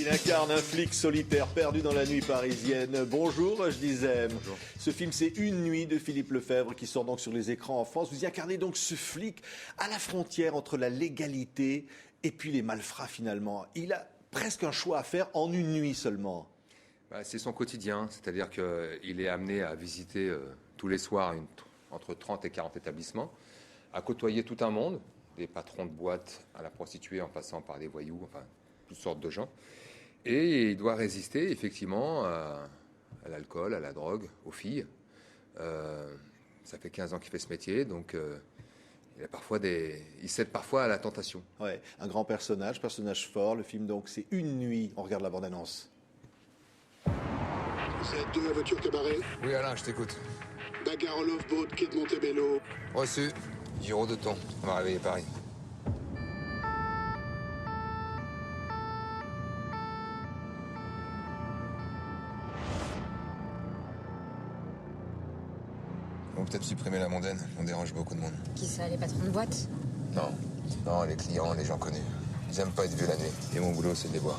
Il incarne un flic solitaire perdu dans la nuit parisienne. Bonjour, je disais. Bonjour. Ce film, c'est Une nuit de Philippe Lefebvre qui sort donc sur les écrans en France. Vous y incarnez donc ce flic à la frontière entre la légalité et puis les malfrats finalement. Il a presque un choix à faire en une nuit seulement. C'est son quotidien, c'est-à-dire qu'il est amené à visiter tous les soirs entre 30 et 40 établissements, à côtoyer tout un monde, des patrons de boîtes à la prostituée en passant par des voyous, enfin toutes sortes de gens. Et il doit résister effectivement à l'alcool, à la drogue, aux filles. Ça fait 15 ans qu'il fait ce métier, donc il cède parfois à la tentation. Ouais, un grand personnage fort. Le film donc c'est Une nuit. On regarde la bande-annonce. Vous êtes deux à voiture cabaret. Oui, Alain, je t'écoute. Bagarre au Love-Boat, quai de Montebello. Reçu. Giro de temps. On va réveiller Paris. On va peut-être supprimer la mondaine. On dérange beaucoup de monde. Qui ça, les patrons de boîte? Non, les clients, les gens connus. Ils aiment pas être vus la nuit. Et mon boulot, c'est de les voir.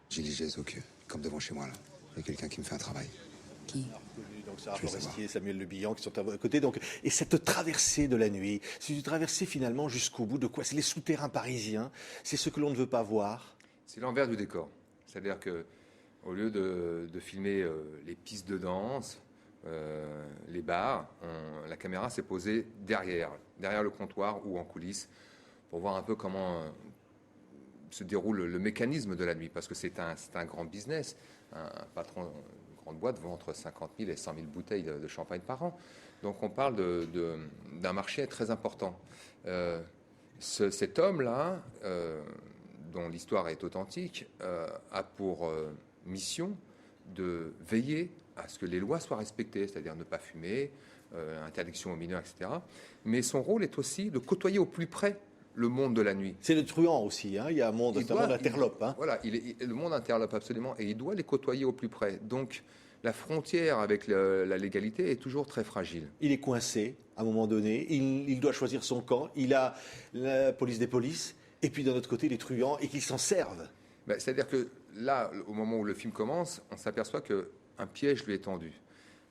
J'ai les gestes au cul, comme devant chez moi là. Il y a quelqu'un qui me fait un travail. Qui? Donc Sarah Je vais Forestier, Samuel Le Bihan qui sont à côté. Donc, et cette traversée de la nuit, c'est une traversée finalement jusqu'au bout de quoi? C'est les souterrains parisiens, c'est ce que l'on ne veut pas voir. C'est l'envers du décor. C'est-à-dire que au lieu de filmer les pistes de danse, les bars, la caméra s'est posée derrière le comptoir ou en coulisses pour voir un peu comment se déroule le mécanisme de la nuit, parce que c'est un grand business. Un patron de grande boîte vend entre 50 000 et 100 000 bouteilles de champagne par an. Donc on parle d'un marché très important. Cet homme-là, dont l'histoire est authentique, a pour mission de veiller à ce que les lois soient respectées, c'est-à-dire ne pas fumer, interdiction aux mineurs, etc. Mais son rôle est aussi de côtoyer au plus près le monde de la nuit. C'est le truand aussi, hein. Il y a un monde, c'est un monde interlope. Hein. Voilà, le monde interlope absolument, et il doit les côtoyer au plus près. Donc la frontière avec la légalité est toujours très fragile. Il est coincé à un moment donné, il doit choisir son camp, il a la police des polices, et puis d'un autre côté les truands, et qu'ils s'en servent. C'est-à-dire que là, au moment où le film commence, on s'aperçoit qu'un piège lui est tendu.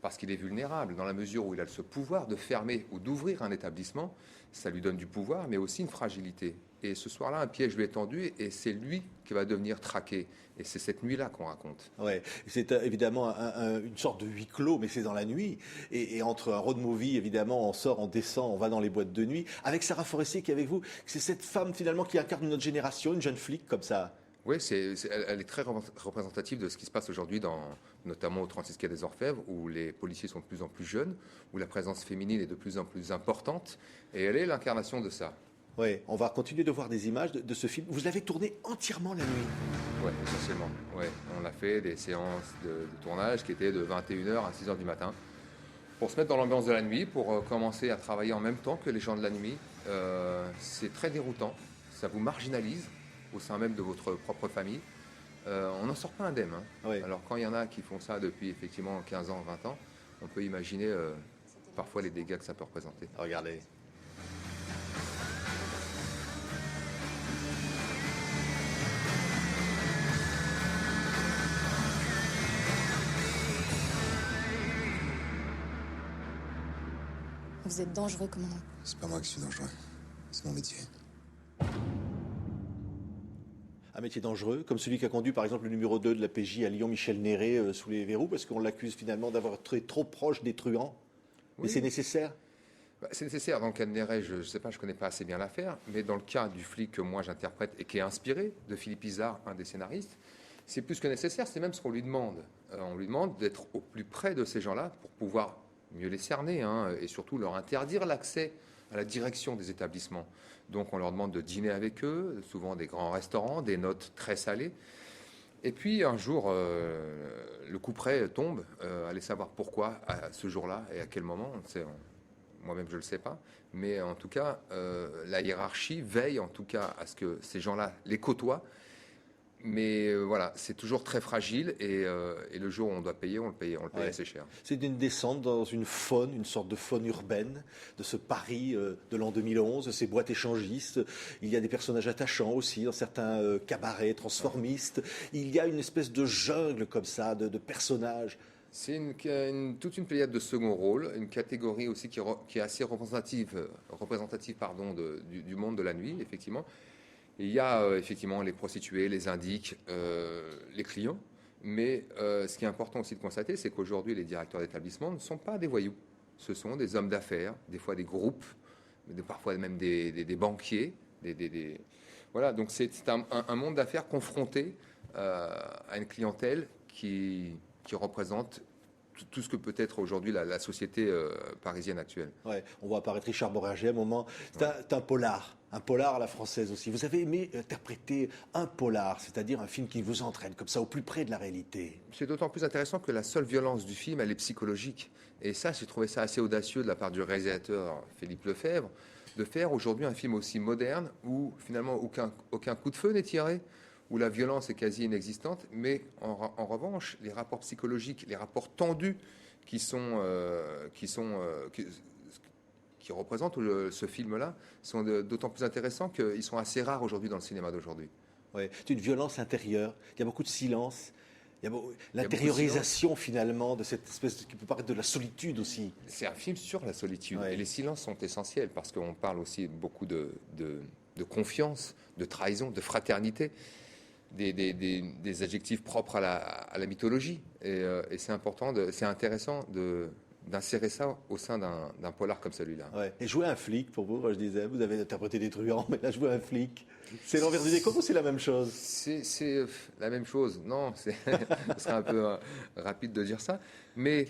Parce qu'il est vulnérable, dans la mesure où il a ce pouvoir de fermer ou d'ouvrir un établissement. Ça lui donne du pouvoir, mais aussi une fragilité. Et ce soir-là, un piège lui est tendu, et c'est lui qui va devenir traqué. Et c'est cette nuit-là qu'on raconte. Ouais, c'est évidemment une sorte de huis clos, mais c'est dans la nuit. Et entre un road movie, évidemment, on sort, on descend, on va dans les boîtes de nuit. Avec Sarah Forestier qui est avec vous, c'est cette femme finalement qui incarne notre génération, une jeune flic comme ça. Oui, elle est très représentative de ce qui se passe aujourd'hui, notamment au 36 quai des Orfèvres, où les policiers sont de plus en plus jeunes, où la présence féminine est de plus en plus importante, et elle est l'incarnation de ça. Oui, on va continuer de voir des images de ce film. Vous l'avez tourné entièrement la nuit? Oui, essentiellement. Ouais. On a fait des séances de tournage qui étaient de 21h à 6h du matin, pour se mettre dans l'ambiance de la nuit, pour commencer à travailler en même temps que les gens de la nuit. C'est très déroutant, ça vous marginalise au sein même de votre propre famille. On n'en sort pas indemne. Hein. Oui. Alors quand il y en a qui font ça depuis effectivement 15 ans, 20 ans, on peut imaginer parfois les dégâts que ça peut représenter. Regardez. Vous êtes dangereux, commandant. C'est pas moi qui suis dangereux. C'est mon métier. Un métier dangereux, comme celui qu'a conduit par exemple le numéro 2 de la PJ à Lyon, Michel Néré, sous les verrous, parce qu'on l'accuse finalement d'avoir été trop proche des truands. Oui. Mais c'est nécessaire? C'est nécessaire. Dans le cas de Néré, je ne sais pas, je ne connais pas assez bien l'affaire, mais dans le cas du flic que moi j'interprète et qui est inspiré de Philippe Izard, un des scénaristes, c'est plus que nécessaire, c'est même ce qu'on lui demande. On lui demande d'être au plus près de ces gens-là pour pouvoir mieux les cerner, hein, et surtout leur interdire l'accès à la direction des établissements. Donc on leur demande de dîner avec eux, souvent des grands restaurants, des notes très salées. Et puis un jour, le couperet tombe. Allez savoir pourquoi à ce jour-là et à quel moment. Moi-même, je ne le sais pas. Mais en tout cas, la hiérarchie veille en tout cas à ce que ces gens-là les côtoient, Mais voilà, c'est toujours très fragile et le jour où on doit payer, on le paye Ouais. assez cher. C'est une descente dans une faune, une sorte de faune urbaine de ce Paris de l'an 2011, de ces boîtes échangistes. Il y a des personnages attachants aussi dans certains cabarets transformistes. Il y a une espèce de jungle comme ça, de personnages. C'est toute une pléiade de second rôle, une catégorie aussi qui est assez représentative pardon, du monde de la nuit, effectivement. Et il y a effectivement les prostituées, les indiques, les clients. Mais ce qui est important aussi de constater, c'est qu'aujourd'hui, les directeurs d'établissement ne sont pas des voyous. Ce sont des hommes d'affaires, des fois des groupes, parfois même des banquiers. Voilà, donc c'est un monde d'affaires confronté à une clientèle qui représente tout ce que peut être aujourd'hui la société parisienne actuelle. Ouais, on voit apparaître Richard Boranger à un moment. C'est un polar à la française aussi. Vous avez aimé interpréter un polar, c'est-à-dire un film qui vous entraîne comme ça au plus près de la réalité. C'est d'autant plus intéressant que la seule violence du film, elle est psychologique. Et ça, j'ai trouvé ça assez audacieux de la part du réalisateur Philippe Lefebvre, de faire aujourd'hui un film aussi moderne où finalement aucun coup de feu n'est tiré, où la violence est quasi inexistante, mais en revanche, les rapports psychologiques, les rapports tendus qui représentent ce film-là sont d'autant plus intéressants qu'ils sont assez rares aujourd'hui dans le cinéma d'aujourd'hui. Ouais, c'est une violence intérieure. Il y a beaucoup de silence. Il y a l'intériorisation silence. Finalement de cette espèce qui peut paraître de la solitude aussi. C'est un film sur la solitude. Ouais. Et les silences sont essentiels parce qu'on parle aussi beaucoup de confiance, de trahison, de fraternité. Des adjectifs propres à la mythologie. Et c'est important, c'est intéressant d'insérer ça au sein d'un polar comme celui-là. Ouais. Et jouer un flic, pour vous, je disais, vous avez interprété des truands, mais là, jouer un flic, c'est l'envers du décor ou c'est la même chose? C'est la même chose. Non, ce serait un peu rapide de dire ça. Mais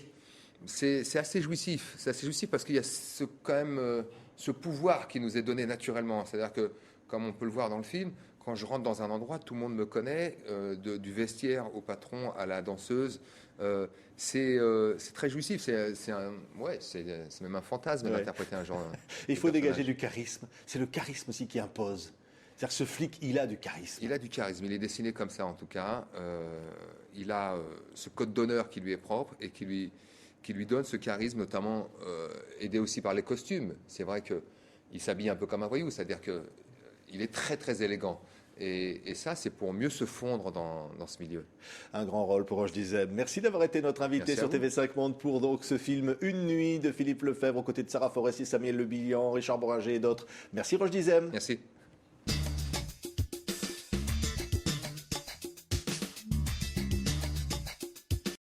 c'est assez jouissif. C'est assez jouissif parce qu'il y a quand même ce pouvoir qui nous est donné naturellement. C'est-à-dire que, comme on peut le voir dans le film, quand je rentre dans un endroit, tout le monde me connaît, du vestiaire au patron à la danseuse. C'est très jouissif. C'est même un fantasme d'interpréter un genre. Il faut dégager du charisme. C'est le charisme aussi qui impose. C'est-à-dire que ce flic, il a du charisme. Il a du charisme. Il est dessiné comme ça, en tout cas. Il a ce code d'honneur qui lui est propre et qui lui donne ce charisme, notamment aidé aussi par les costumes. C'est vrai qu'il s'habille un peu comme un voyou, c'est-à-dire qu'il est très, très élégant. Et ça, c'est pour mieux se fondre dans ce milieu. Un grand rôle pour Roche Dizem. Merci d'avoir été notre invité sur TV5 Monde pour donc ce film Une nuit de Philippe Lefebvre aux côtés de Sarah Foresti, Samuel Le Bihan, Richard Boranger et d'autres. Merci Roche Dizem. Merci.